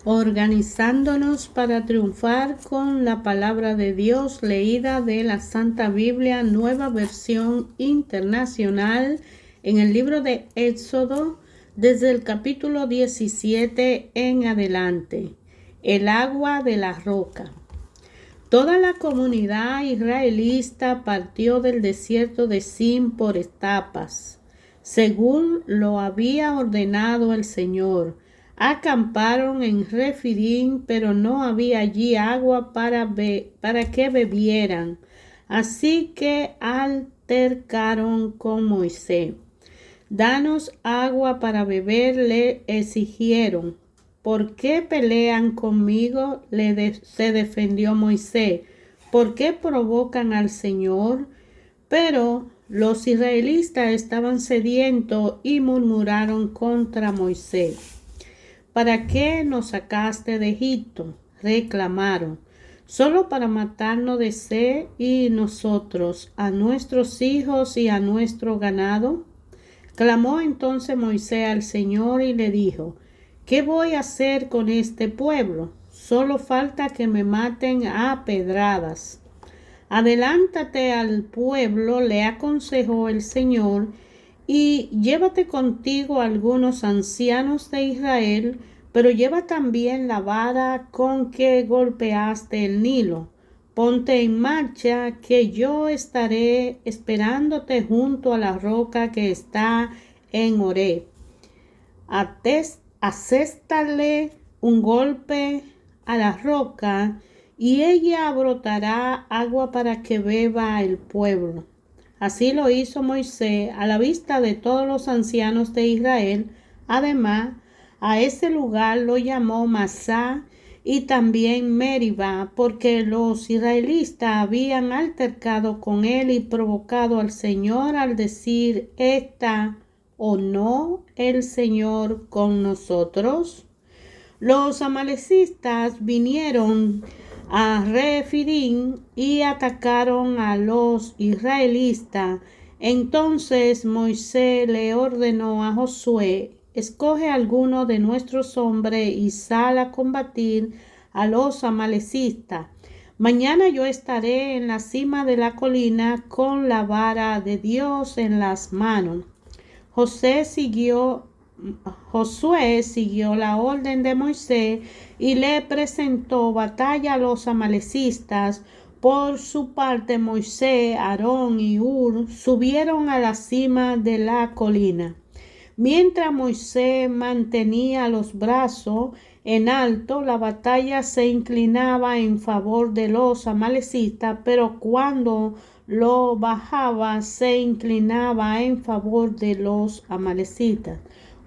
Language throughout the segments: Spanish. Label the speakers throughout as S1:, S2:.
S1: Organizándonos para triunfar con la palabra de Dios leída de la Santa Biblia, Nueva Versión Internacional, en el libro de Éxodo, desde el capítulo 17 en adelante. El agua de la roca. Toda la comunidad israelita partió del desierto de Sin por etapas, según lo había ordenado el Señor. Acamparon en Refidim, pero no había allí agua para que bebieran. Así que altercaron con Moisés. Danos agua para beber, le exigieron. ¿Por qué pelean conmigo? Se defendió Moisés. ¿Por qué provocan al Señor? Pero los israelitas estaban sedientos y murmuraron contra Moisés. ¿Para qué nos sacaste de Egipto? Reclamaron. Solo para matarnos de sed y nosotros, a nuestros hijos y a nuestro ganado. Clamó entonces Moisés al Señor y le dijo: ¿qué voy a hacer con este pueblo? Solo falta que me maten a pedradas. Adelántate al pueblo, le aconsejó el Señor, y llévate contigo algunos ancianos de Israel, pero lleva también la vara con que golpeaste el Nilo. Ponte en marcha, que yo estaré esperándote junto a la roca que está en Horeb. Aséstale un golpe a la roca, y ella brotará agua para que beba el pueblo. Así lo hizo Moisés a la vista de todos los ancianos de Israel. Además, a ese lugar lo llamó Masá y también Meribá, porque los israelitas habían altercado con él y provocado al Señor al decir: ¿está o no el Señor con nosotros? Los amalecitas vinieron a Refidim y atacaron a los israelitas. Entonces Moisés le ordenó a Josué: escoge alguno de nuestros hombres y sal a combatir a los amalecitas. Mañana yo estaré en la cima de la colina con la vara de Dios en las manos. Josué siguió la orden de Moisés y le presentó batalla a los amalecitas. Por su parte, Moisés, Aarón y Hur subieron a la cima de la colina. Mientras Moisés mantenía los brazos en alto, la batalla se inclinaba en favor de los amalecitas, pero cuando lo bajaba se inclinaba en favor de los amalecitas.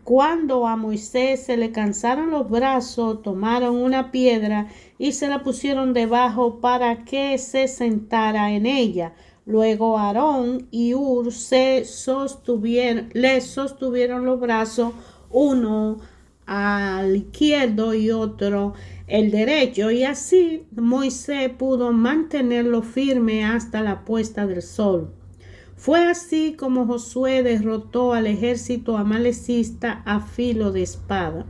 S1: Cuando a Moisés se le cansaron los brazos, tomaron una piedra y se la pusieron debajo para que se sentara en ella. Luego Aarón y Hur le sostuvieron los brazos, uno al izquierdo y otro el derecho, y así Moisés pudo mantenerlo firme hasta la puesta del sol. Fue así como Josué derrotó al ejército amalecista a filo de espada.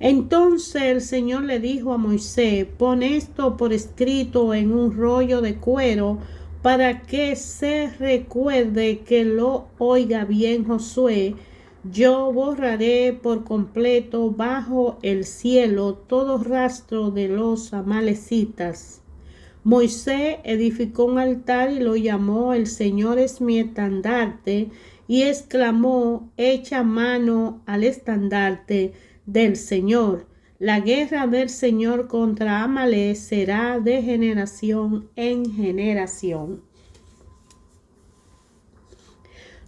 S1: Entonces el Señor le dijo a Moisés: pon esto por escrito en un rollo de cuero, para que se recuerde que lo oiga bien Josué. Yo borraré por completo bajo el cielo todo rastro de los amalecitas. Moisés edificó un altar y lo llamó: el Señor es mi estandarte, y exclamó: echa mano al estandarte del Señor. La guerra del Señor contra Amalec será de generación en generación.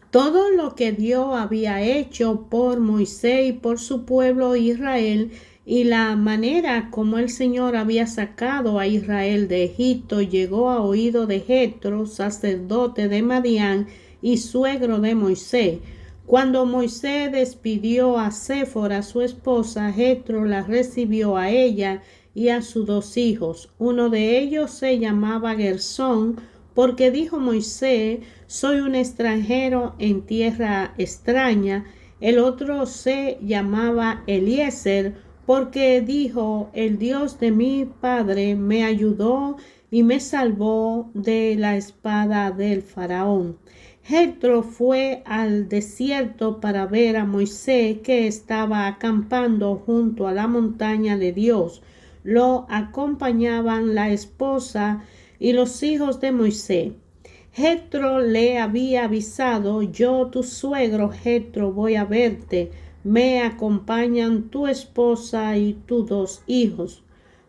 S1: Todo lo que Dios había hecho por Moisés y por su pueblo Israel, y la manera como el Señor había sacado a Israel de Egipto, llegó a oído de Jetro, sacerdote de Madián y suegro de Moisés. Cuando Moisés despidió a Séfora, su esposa, Jetro la recibió a ella y a sus 2 hijos. Uno de ellos se llamaba Gersón, porque dijo Moisés: soy un extranjero en tierra extraña. El otro se llamaba Eliezer, porque dijo: el Dios de mi padre me ayudó y me salvó de la espada del faraón. Jethro fue al desierto para ver a Moisés, que estaba acampando junto a la montaña de Dios. Lo acompañaban la esposa y los hijos de Moisés. Jethro le había avisado: yo, tu suegro Jethro, voy a verte. Me acompañan tu esposa y tus 2 hijos.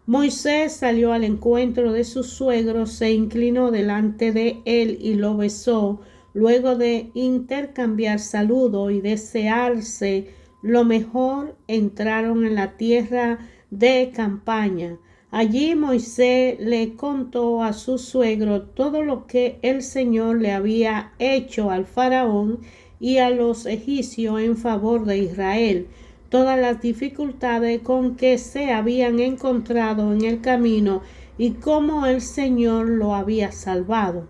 S1: Moisés salió al encuentro de su suegro, se inclinó delante de él y lo besó. Luego de intercambiar saludo y desearse lo mejor, entraron en la tierra de campaña. Allí Moisés le contó a su suegro todo lo que el Señor le había hecho al faraón y a los egipcios en favor de Israel, todas las dificultades con que se habían encontrado en el camino y cómo el Señor lo había salvado.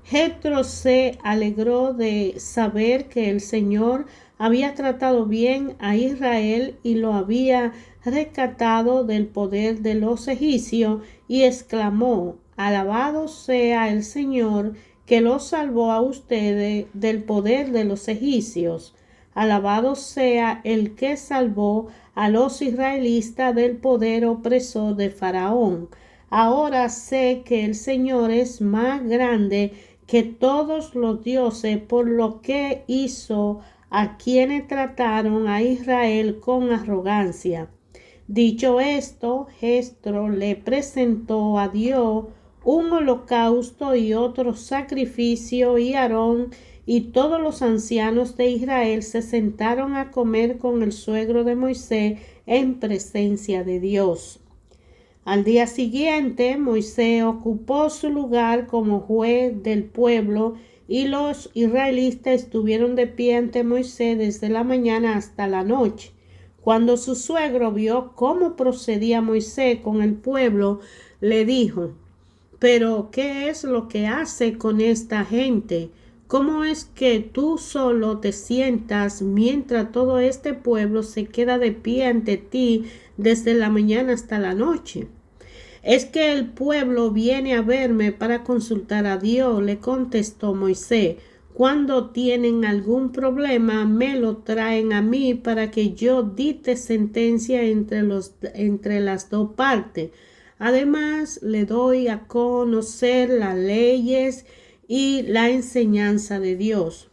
S1: Jethro se alegró de saber que el Señor había tratado bien a Israel y lo había rescatado del poder de los egipcios, y exclamó: alabado sea el Señor, que los salvó a ustedes del poder de los egipcios. Alabado sea el que salvó a los israelitas del poder opresor de Faraón. Ahora sé que el Señor es más grande que todos los dioses, por lo que hizo a quienes trataron a Israel con arrogancia. Dicho esto, Jethro le presentó a Dios un holocausto y otro sacrificio, y Aarón y todos los ancianos de Israel se sentaron a comer con el suegro de Moisés en presencia de Dios. Al día siguiente, Moisés ocupó su lugar como juez del pueblo, y los israelitas estuvieron de pie ante Moisés desde la mañana hasta la noche. Cuando su suegro vio cómo procedía Moisés con el pueblo, le dijo: ¿pero qué es lo que hace con esta gente? ¿Cómo es que tú solo te sientas mientras todo este pueblo se queda de pie ante ti desde la mañana hasta la noche? Es que el pueblo viene a verme para consultar a Dios, le contestó Moisés. Cuando tienen algún problema, me lo traen a mí para que yo dicte sentencia entre las 2 partes. Además, le doy a conocer las leyes y la enseñanza de Dios.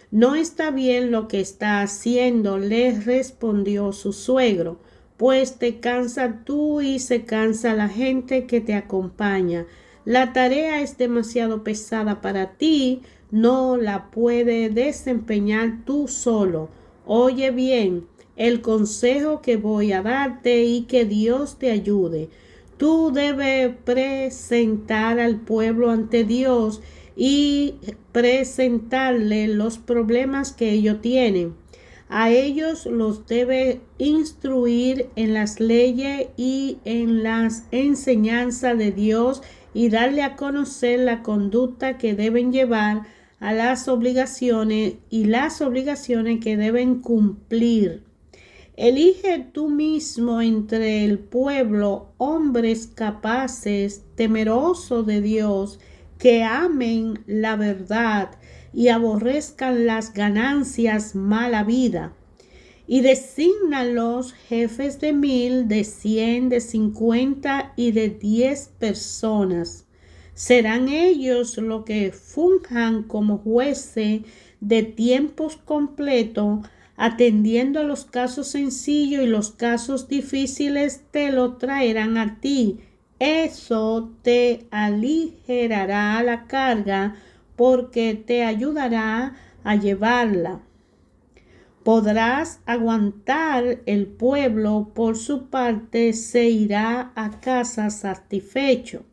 S1: No está bien lo que está haciendo, le respondió su suegro, pues te cansa tú y se cansa la gente que te acompaña. La tarea es demasiado pesada para ti, no la puedes desempeñar tú solo. Oye bien el consejo que voy a darte y que Dios te ayude. Tú debes presentar al pueblo ante Dios y presentarle los problemas que ellos tienen. A ellos los debe instruir en las leyes y en las enseñanzas de Dios, y darle a conocer la conducta que deben llevar, a las obligaciones que deben cumplir. Elige tú mismo entre el pueblo hombres capaces, temerosos de Dios, que amen la verdad y aborrezcan las ganancias mala vida. Y desígnalos jefes de 1000, de 100, de 50 y de 10 personas. Serán ellos los que funjan como jueces de tiempos completos, atendiendo a los casos sencillos, y los casos difíciles te lo traerán a ti. Eso te aligerará la carga, porque te ayudará a llevarla. Podrás aguantar. El pueblo, por su parte, se irá a casa satisfecho.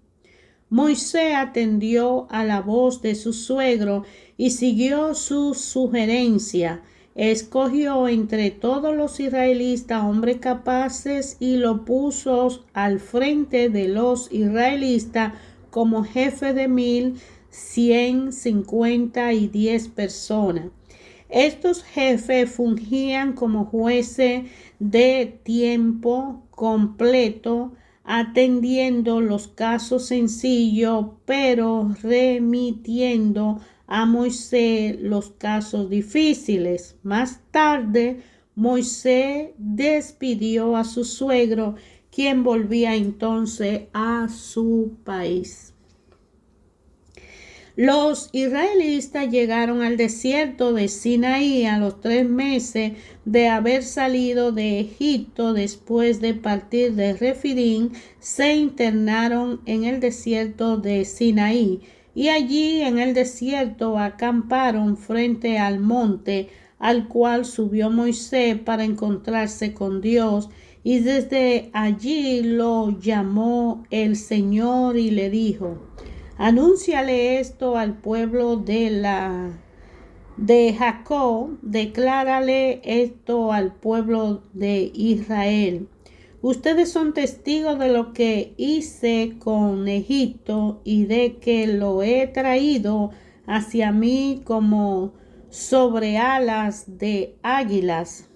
S1: Moisés atendió a la voz de su suegro y siguió su sugerencia. Escogió entre todos los israelitas hombres capaces y lo puso al frente de los israelitas como jefe de 1000, 100, 50 y 10 personas. Estos jefes fungían como jueces de tiempo completo, atendiendo los casos sencillos, pero remitiendo a Moisés los casos difíciles. Más tarde, Moisés despidió a su suegro, quien volvía entonces a su país. Los israelitas llegaron al desierto de Sinaí a los 3 meses de haber salido de Egipto. Después de partir de Refidim, se internaron en el desierto de Sinaí y allí en el desierto acamparon frente al monte al cual subió Moisés para encontrarse con Dios, y desde allí lo llamó el Señor y le dijo: Anúnciale esto al pueblo de Jacob, declárale esto al pueblo de Israel. Ustedes son testigos de lo que hice con Egipto y de que lo he traído hacia mí como sobre alas de águilas.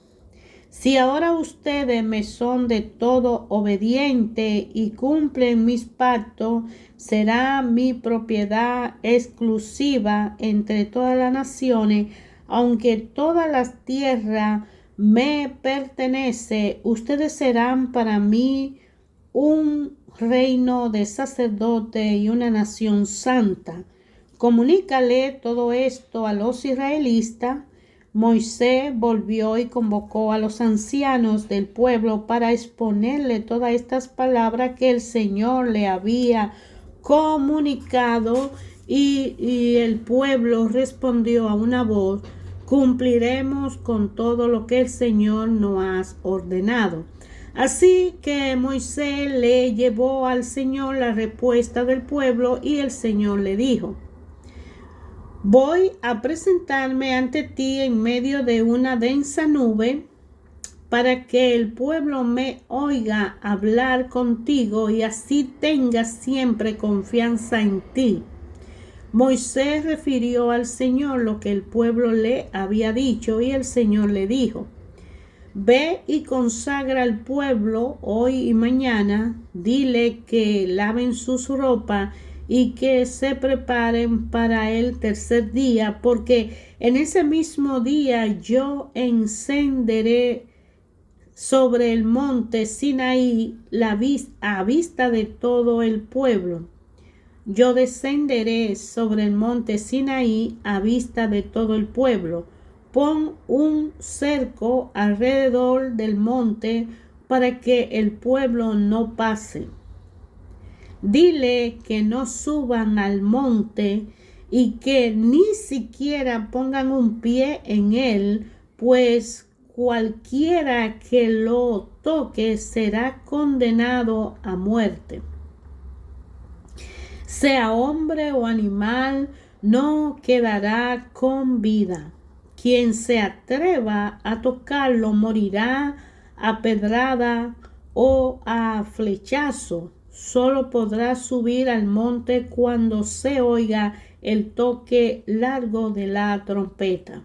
S1: Si ahora ustedes me son de todo obedientes y cumplen mis pactos, será mi propiedad exclusiva entre todas las naciones, aunque todas las tierras me pertenece. Ustedes serán para mí un reino de sacerdotes y una nación santa. Comunícale todo esto a los israelitas. Moisés volvió y convocó a los ancianos del pueblo para exponerle todas estas palabras que el Señor le había comunicado, y el pueblo respondió a una voz: cumpliremos con todo lo que el Señor nos ha ordenado. Así que Moisés le llevó al Señor la respuesta del pueblo, y el Señor le dijo: Voy a presentarme ante ti en medio de una densa nube para que el pueblo me oiga hablar contigo y así tenga siempre confianza en ti. Moisés refirió al Señor lo que el pueblo le había dicho, y el Señor le dijo: Ve y consagra al pueblo hoy y mañana, dile que laven sus ropas y que se preparen para el tercer día, porque en ese mismo día yo encenderé sobre el monte Sinaí a vista de todo el pueblo. Yo descenderé sobre el monte Sinaí a vista de todo el pueblo. Pon un cerco alrededor del monte para que el pueblo no pase. Dile que no suban al monte y que ni siquiera pongan un pie en él, pues cualquiera que lo toque será condenado a muerte. Sea hombre o animal, no quedará con vida. Quien se atreva a tocarlo morirá a pedrada o a flechazo. Solo podrá subir al monte cuando se oiga el toque largo de la trompeta.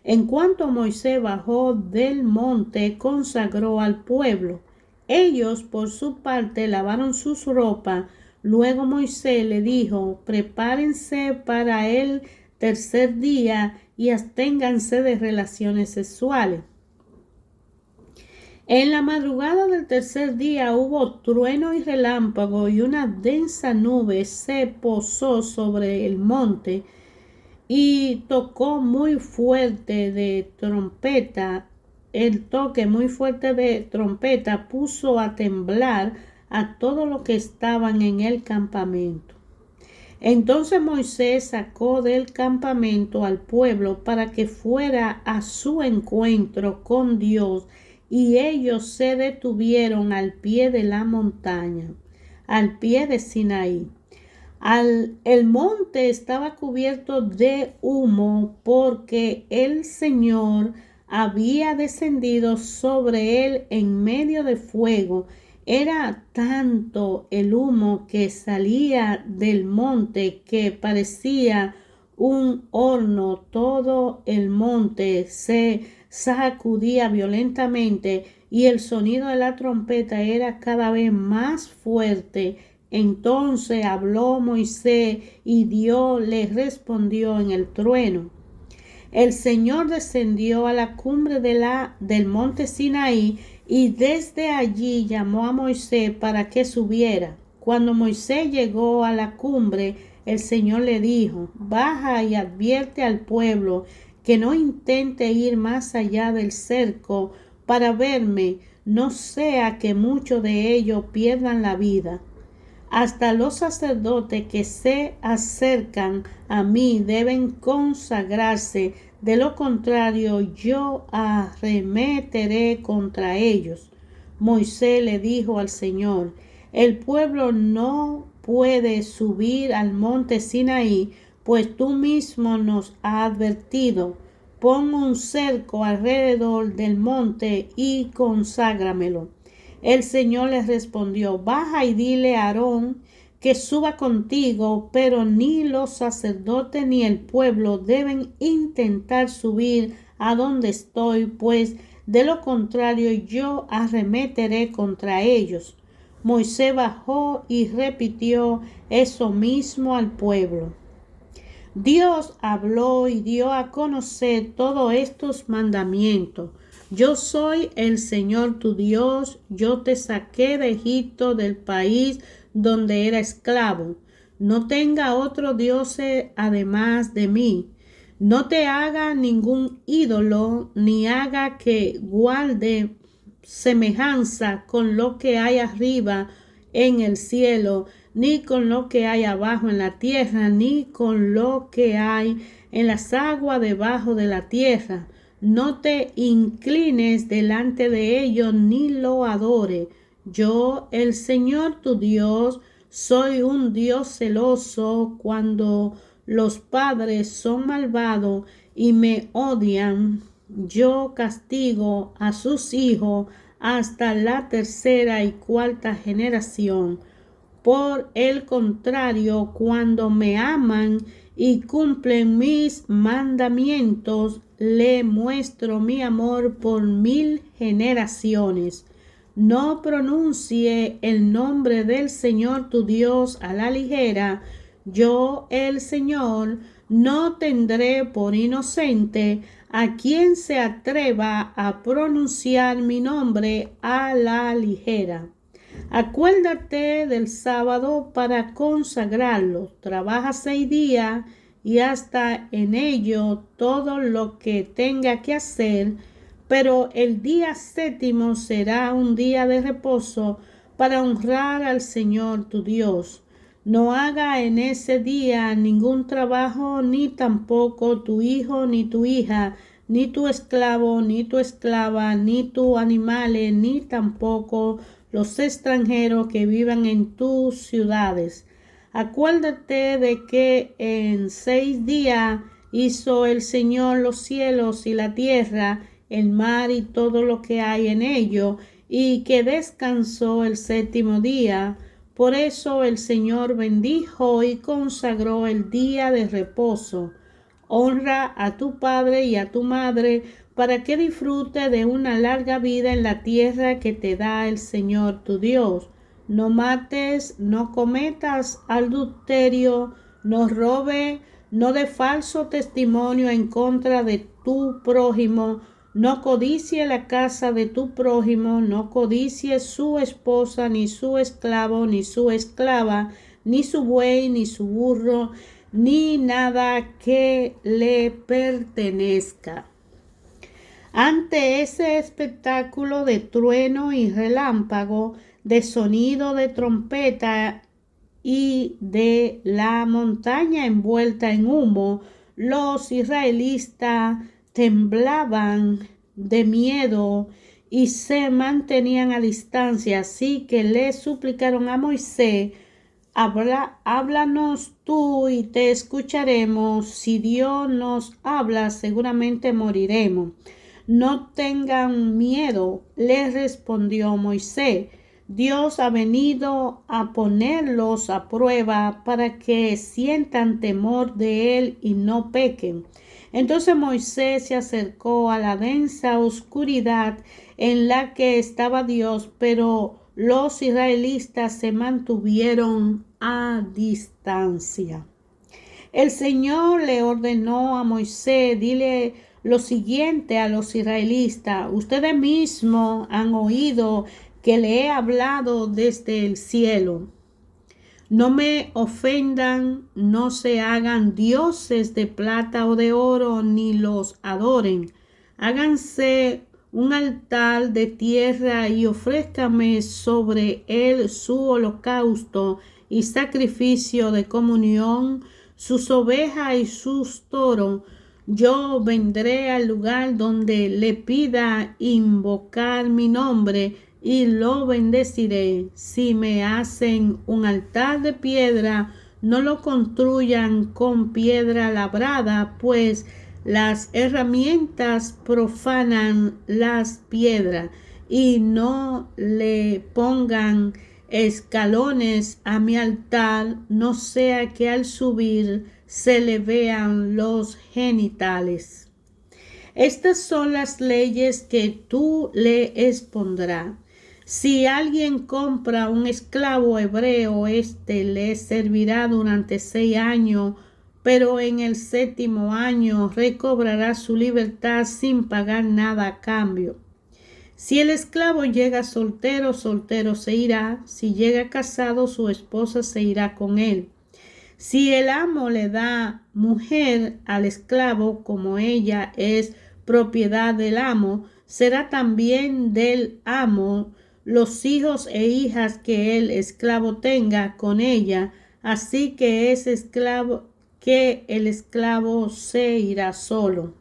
S1: En cuanto Moisés bajó del monte, consagró al pueblo. Ellos, por su parte, lavaron sus ropas. Luego Moisés le dijo: prepárense para el tercer día y absténganse de relaciones sexuales. En la madrugada del tercer día hubo trueno y relámpago, y una densa nube se posó sobre el monte y tocó muy fuerte de trompeta. El toque muy fuerte de trompeta puso a temblar a todos los que estaban en el campamento. Entonces Moisés sacó del campamento al pueblo para que fuera a su encuentro con Dios, y ellos se detuvieron al pie de la montaña, al pie de Sinaí. El monte estaba cubierto de humo porque el Señor había descendido sobre él en medio de fuego. Era tanto el humo que salía del monte que parecía un horno. Todo el monte se sacudía violentamente y el sonido de la trompeta era cada vez más fuerte. Entonces habló Moisés y Dios le respondió en el trueno. El Señor descendió a la cumbre del monte Sinaí y desde allí llamó a Moisés para que subiera. Cuando Moisés llegó a la cumbre, el Señor le dijo: baja y advierte al pueblo que no intente ir más allá del cerco para verme, no sea que muchos de ellos pierdan la vida. Hasta los sacerdotes que se acercan a mí deben consagrarse, de lo contrario yo arremeteré contra ellos. Moisés le dijo al Señor: el pueblo no puede subir al monte Sinaí, pues tú mismo nos has advertido. Pon un cerco alrededor del monte y conságramelo. El Señor les respondió: baja y dile a Aarón que suba contigo, pero ni los sacerdotes ni el pueblo deben intentar subir a donde estoy, pues de lo contrario yo arremeteré contra ellos. Moisés bajó y repitió eso mismo al pueblo. Dios habló y dio a conocer todos estos mandamientos. Yo soy el Señor tu Dios, yo te saqué de Egipto, del país donde era esclavo. No tenga otro Dios además de mí. No te haga ningún ídolo, ni haga que guarde semejanza con lo que hay arriba en el cielo, ni con lo que hay abajo en la tierra, ni con lo que hay en las aguas debajo de la tierra. No te inclines delante de ellos, ni lo adore. Yo, el Señor tu Dios, soy un Dios celoso. Cuando los padres son malvados y me odian, yo castigo a sus hijos hasta la tercera y cuarta generación. Por el contrario, cuando me aman y cumplen mis mandamientos, le muestro mi amor por 1000 generaciones. No pronuncie el nombre del Señor tu Dios a la ligera. Yo, el Señor, no tendré por inocente a quien se atreva a pronunciar mi nombre a la ligera. Acuérdate del sábado para consagrarlo. Trabaja 6 días y hasta en ello todo lo que tenga que hacer, pero el día séptimo será un día de reposo para honrar al Señor tu Dios. No haga en ese día ningún trabajo, ni tampoco tu hijo ni tu hija, ni tu esclavo ni tu esclava, ni tus animales, ni tampoco los extranjeros que vivan en tus ciudades. Acuérdate de que en 6 días hizo el Señor los cielos y la tierra, el mar y todo lo que hay en ello, y que descansó el séptimo día. Por eso el Señor bendijo y consagró el día de reposo. Honra a tu padre y a tu madre, para que disfrute de una larga vida en la tierra que te da el Señor tu Dios. No mates, no cometas adulterio, no robe, no dé falso testimonio en contra de tu prójimo, no codicie la casa de tu prójimo, no codicie su esposa, ni su esclavo, ni su esclava, ni su buey, ni su burro, ni nada que le pertenezca. Ante ese espectáculo de trueno y relámpago, de sonido de trompeta y de la montaña envuelta en humo, los israelitas temblaban de miedo y se mantenían a distancia. Así que le suplicaron a Moisés: háblanos tú y te escucharemos. Si Dios nos habla, seguramente moriremos. No tengan miedo, le respondió Moisés. Dios ha venido a ponerlos a prueba para que sientan temor de él y no pequen. Entonces Moisés se acercó a la densa oscuridad en la que estaba Dios, pero los israelitas se mantuvieron a distancia. El Señor le ordenó a Moisés, dile lo siguiente a los israelitas: ustedes mismos han oído que le he hablado desde el cielo. No me ofendan, no se hagan dioses de plata o de oro, ni los adoren. Háganse un altar de tierra y ofrézcame sobre él su holocausto y sacrificio de comunión, sus ovejas y sus toros. Yo vendré al lugar donde le pida invocar mi nombre y lo bendeciré. Si me hacen un altar de piedra, no lo construyan con piedra labrada, pues las herramientas profanan las piedras, y no le pongan escalones a mi altar, no sea que al subir se le vean los genitales. Estas son las leyes que tú le expondrás. Si alguien compra un esclavo hebreo, éste le servirá durante 6 años, pero en el 7º año recobrará su libertad sin pagar nada a cambio. Si el esclavo llega soltero, soltero se irá. Si llega casado, su esposa se irá con él. Si el amo le da mujer al esclavo, como ella es propiedad del amo, será también del amo los hijos e hijas que el esclavo tenga con ella, así que el esclavo se irá solo.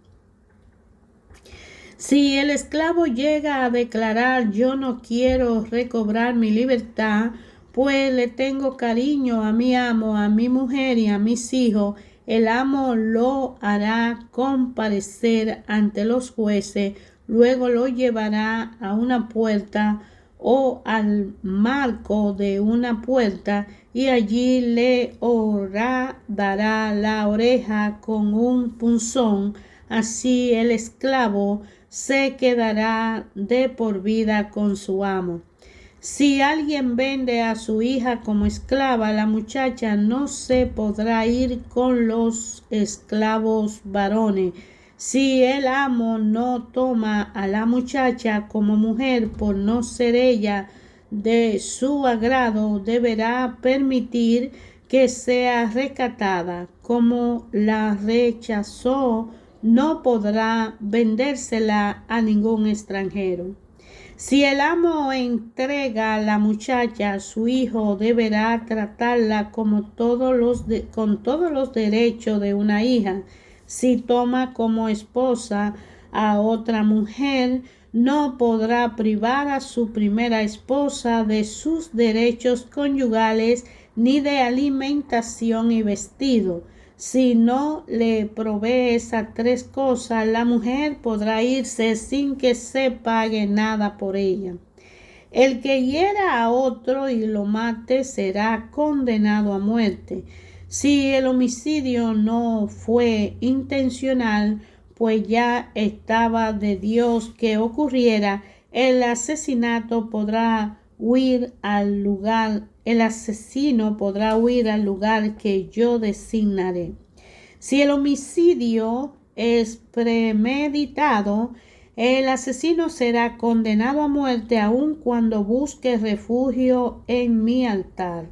S1: Si el esclavo llega a declarar: yo no quiero recobrar mi libertad, pues le tengo cariño a mi amo, a mi mujer y a mis hijos, el amo lo hará comparecer ante los jueces, luego lo llevará a una puerta o al marco de una puerta, y allí le horadará la oreja con un punzón. Así el esclavo se quedará de por vida con su amo. Si alguien vende a su hija como esclava, la muchacha no se podrá ir con los esclavos varones. Si el amo no toma a la muchacha como mujer por no ser ella de su agrado, deberá permitir que sea rescatada. Como la rechazó, no podrá vendérsela a ningún extranjero. Si el amo entrega a la muchacha a su hijo, deberá tratarla con todos los derechos de una hija. Si toma como esposa a otra mujer, no podrá privar a su primera esposa de sus derechos conyugales ni de alimentación y vestido. Si no le provee esas 3 cosas, la mujer podrá irse sin que se pague nada por ella. El que hiera a otro y lo mate será condenado a muerte. Si el homicidio no fue intencional, pues ya estaba de Dios que ocurriera, el asesino podrá huir al lugar que yo designaré. Si el homicidio es premeditado, el asesino será condenado a muerte aun cuando busque refugio en mi altar.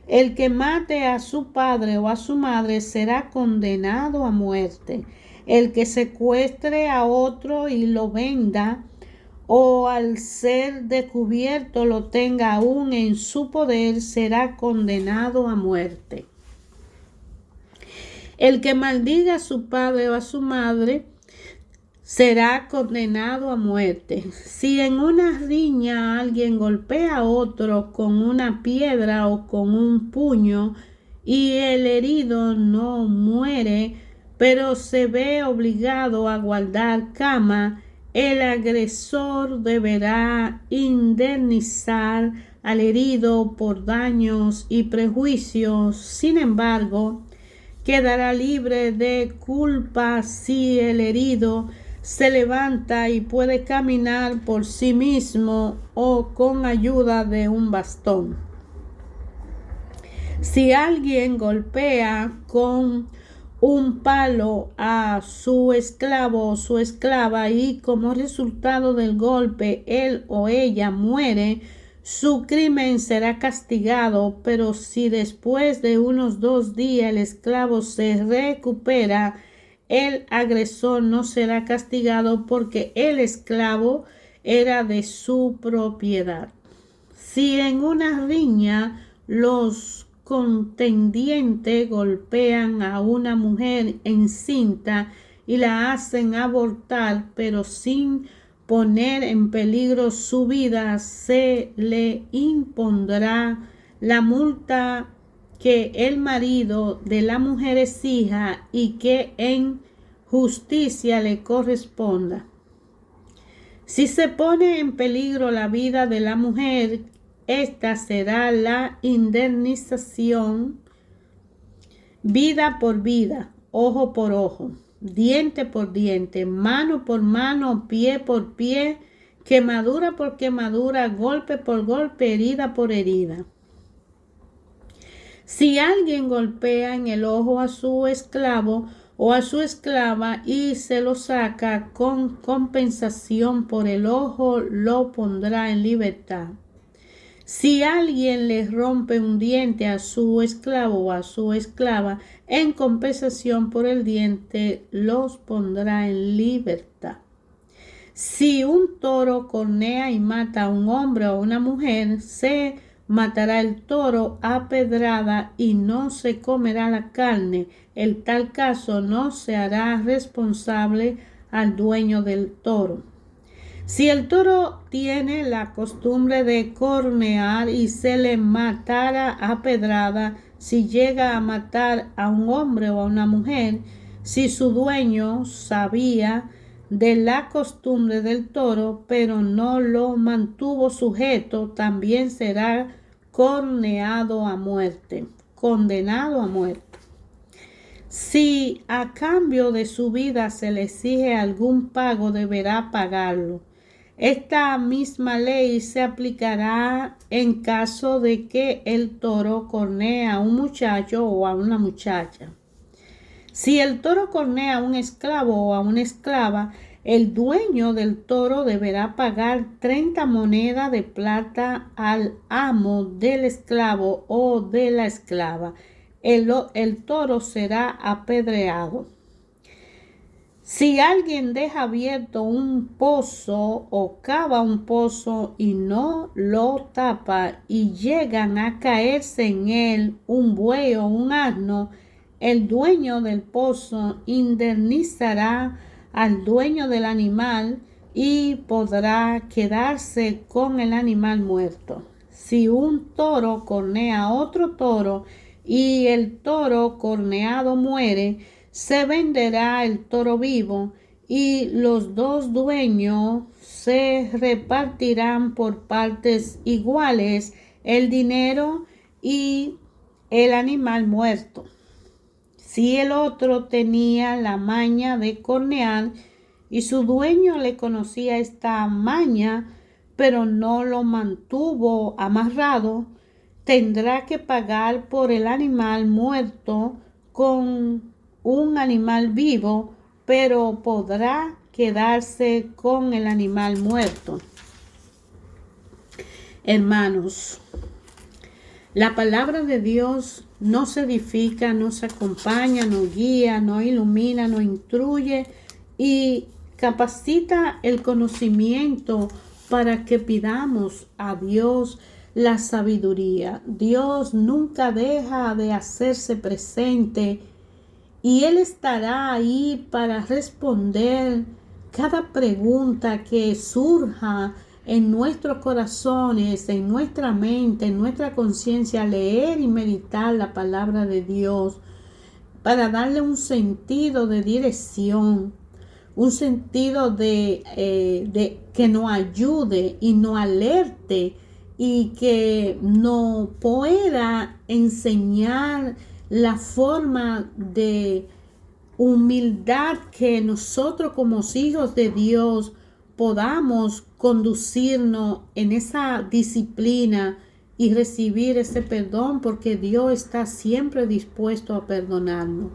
S1: El que mate a su padre o a su madre será condenado a muerte. El que secuestre a otro y lo venda, o al ser descubierto lo tenga aún en su poder, será condenado a muerte. El que maldiga a su padre o a su madre será condenado a muerte. Si en una riña alguien golpea a otro con una piedra o con un puño y el herido no muere, pero se ve obligado a guardar cama, el agresor deberá indemnizar al herido por daños y perjuicios. Sin embargo, quedará libre de culpa si el herido se levanta y puede caminar por sí mismo o con ayuda de un bastón. Si alguien golpea con un palo a su esclavo o su esclava y como resultado del golpe él o ella muere, su crimen será castigado, pero si después de unos 2 días el esclavo se recupera, el agresor no será castigado porque el esclavo era de su propiedad. Si en una riña los contendientes golpean a una mujer encinta y la hacen abortar, pero sin poner en peligro su vida, se le impondrá la multa que el marido de la mujer exija y que en justicia le corresponda. Si se pone en peligro la vida de la mujer, esta será la indemnización vida por vida, ojo por ojo, diente por diente, mano por mano, pie por pie, quemadura por quemadura, golpe por golpe, herida por herida. Si alguien golpea en el ojo a su esclavo o a su esclava y se lo saca con compensación por el ojo, lo pondrá en libertad. Si alguien le rompe un diente a su esclavo o a su esclava, en compensación por el diente, los pondrá en libertad. Si un toro cornea y mata a un hombre o a una mujer, se matará el toro a pedrada y no se comerá la carne. En tal caso no se hará responsable al dueño del toro. Si el toro tiene la costumbre de cornear y se le matara a pedrada, si llega a matar a un hombre o a una mujer, si su dueño sabía de la costumbre del toro, pero no lo mantuvo sujeto, también será corneado a muerte, condenado a muerte. Si a cambio de su vida se le exige algún pago, deberá pagarlo. Esta misma ley se aplicará en caso de que el toro cornee a un muchacho o a una muchacha. Si el toro cornea a un esclavo o a una esclava, el dueño del toro deberá pagar 30 monedas de plata al amo del esclavo o de la esclava. El toro será apedreado. Si alguien deja abierto un pozo o cava un pozo y no lo tapa y llegan a caerse en él un buey o un asno, el dueño del pozo indemnizará al dueño del animal y podrá quedarse con el animal muerto. Si un toro cornea a otro toro y el toro corneado muere, se venderá el toro vivo y los dos dueños se repartirán por partes iguales el dinero y el animal muerto. Si el otro tenía la maña de cornear y su dueño le conocía esta maña, pero no lo mantuvo amarrado, tendrá que pagar por el animal muerto con un animal vivo, pero podrá quedarse con el animal muerto. Hermanos, la palabra de Dios nos edifica, nos acompaña, nos guía, nos ilumina, nos instruye y capacita el conocimiento para que pidamos a Dios la sabiduría. Dios nunca deja de hacerse presente y Él estará ahí para responder cada pregunta que surja en nuestros corazones, en nuestra mente, en nuestra conciencia, leer y meditar la palabra de Dios para darle un sentido de dirección, un sentido de que nos ayude y nos alerte y que nos pueda enseñar la forma de humildad que nosotros como hijos de Dios podamos conducirnos en esa disciplina y recibir ese perdón, porque Dios está siempre dispuesto a perdonarnos.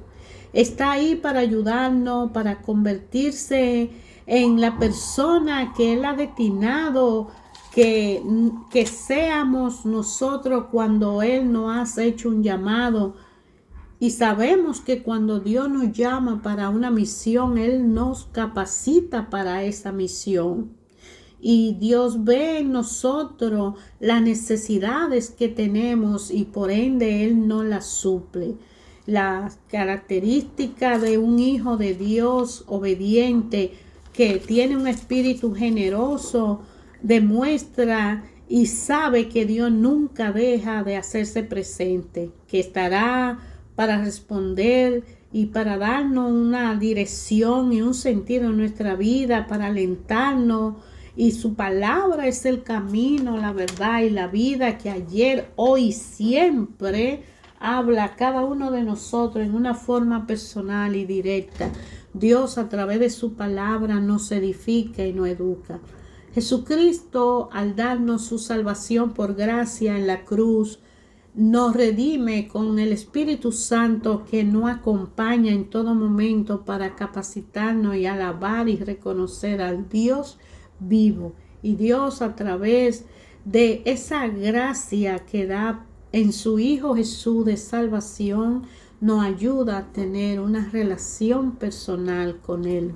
S1: Está ahí para ayudarnos, para convertirse en la persona que Él ha destinado que seamos nosotros cuando Él nos ha hecho un llamado. Y sabemos que cuando Dios nos llama para una misión, Él nos capacita para esa misión. Y Dios ve en nosotros las necesidades que tenemos y por ende Él nos las suple. La característica de un hijo de Dios obediente que tiene un espíritu generoso demuestra y sabe que Dios nunca deja de hacerse presente, que estará para responder y para darnos una dirección y un sentido en nuestra vida, para alentarnos. Y su palabra es el camino, la verdad y la vida, que ayer, hoy y siempre habla a cada uno de nosotros en una forma personal y directa. Dios a través de su palabra nos edifica y nos educa. Jesucristo, al darnos su salvación por gracia en la cruz, nos redime con el Espíritu Santo que nos acompaña en todo momento para capacitarnos y alabar y reconocer al Dios vivo. Y Dios, a través de esa gracia que da en su Hijo Jesús de salvación, nos ayuda a tener una relación personal con Él.